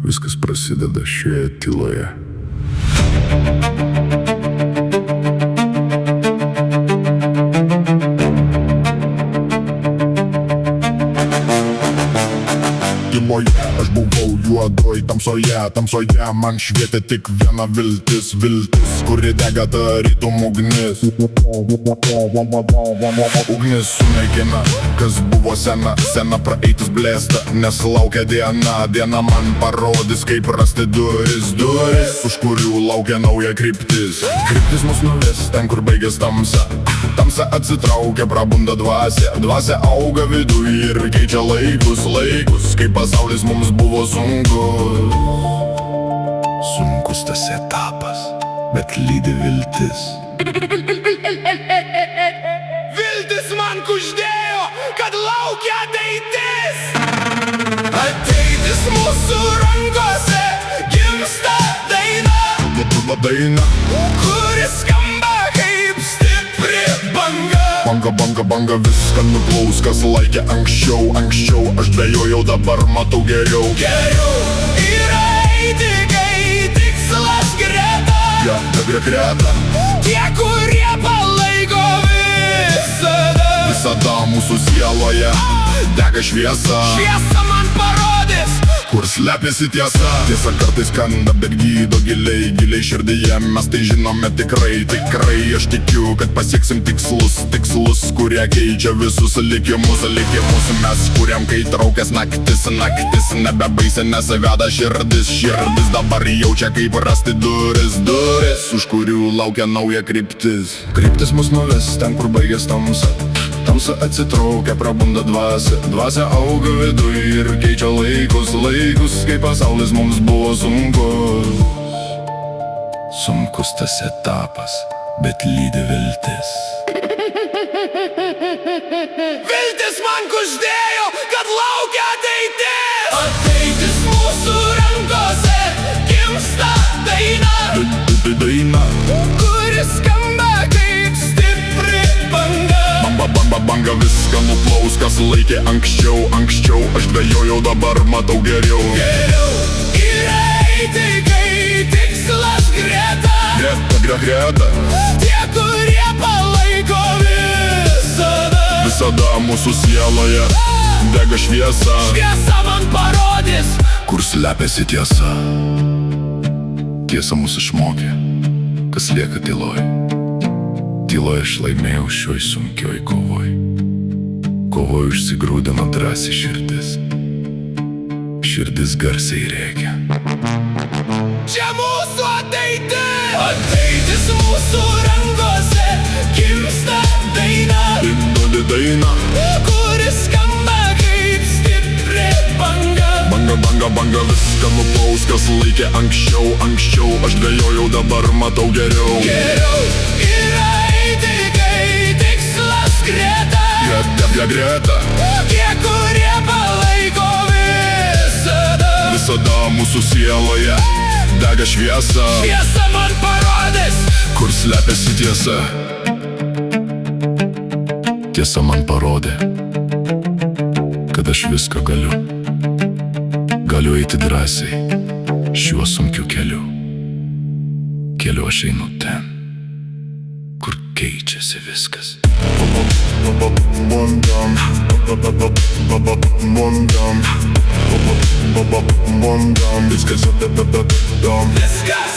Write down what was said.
Viskas prasideda šioje tyloje. Tyloje aš buvau juodoj tamsoje man švietė tik viena viltis, kuri dega tarytum ugnis. Ugnis sunaikina, kas buvo sena praeitis blėsta, nes laukia diena man parodys, kaip rasti duris, už kurių laukia nauja kryptis. Kryptis mus nuves ten, kur baigės tamsa atsitraukia, prabunda dvasia auga viduj ir keičia laikus, kai pasaulis mums buvo sunkus tas etapas, bet lydi viltis. Viltis man kuždėjo, kad laukia ateitis. Ateitis mūsų rankose, gimsta daina, kuris skamba kaip stipri banga. Banga viską nuplaus, kas laikė anksčiau aš dvejojau, dabar matau geriau. Yra eiti, kai tikslas greta, tie, kurie palaiko visada mūsų sieloje dega šviesa man parodys, kur slepiasi tiesa. Tiesa kartais kanda, bet gydo giliai širdyje. Mes tai žinome tikrai. Aš tikiu, kad pasieksim tikslus, kurie keičia visus likimus. Mes kuriam, kai traukias naktis, nebebaisia, nesaveda širdis. Dabar jaučia, kaip rasti duris, už kurių laukia nauja kryptis. Kryptis mus nuves ten, kur baigės tamsa atsitraukia, prabunda dvasia auga viduj ir keičia laikus, kai pasaulis mums buvo sunkus tas etapas, bet lydi viltis. Viltis man kuždėjo, kad laukia ateitis. Ateitis mūsų rankose, gimsta daina, kuris skamba kaip stipri banga. Banga viską nuplaus, kas laikė anksčiau aš dvejojau, dabar matau geriau. Yra eiti, kai tikslas greta, tie, kurie palaiko visada mūsų sieloje dega šviesa man parodys, kur slepiasi tiesa. Tiesa mus išmokė, kas lieka tyloj. Tyloje aš laimėjau šioj sunkioj kovoj. Kovoj užsigrūdino drąsiai širdis garsiai rėkia. Čia mūsų ateitis. Ateitis mūsų rankose, gimsta daina, kuris skamba kaip stipri banga. Banga viską nuplaus, kas laikė anksčiau aš dvejojau, dabar matau geriau. Yra eiti, kai tikslas greta, tie, kurie palaiko visada mūsų sieloje dega šviesa man parodys, kur slepiasi tiesa. Tiesa man parodė, kad aš viską galiu eiti drąsiai šiuo sunkiu keliu aš einu ten, kur keičiasi viskas. Viskas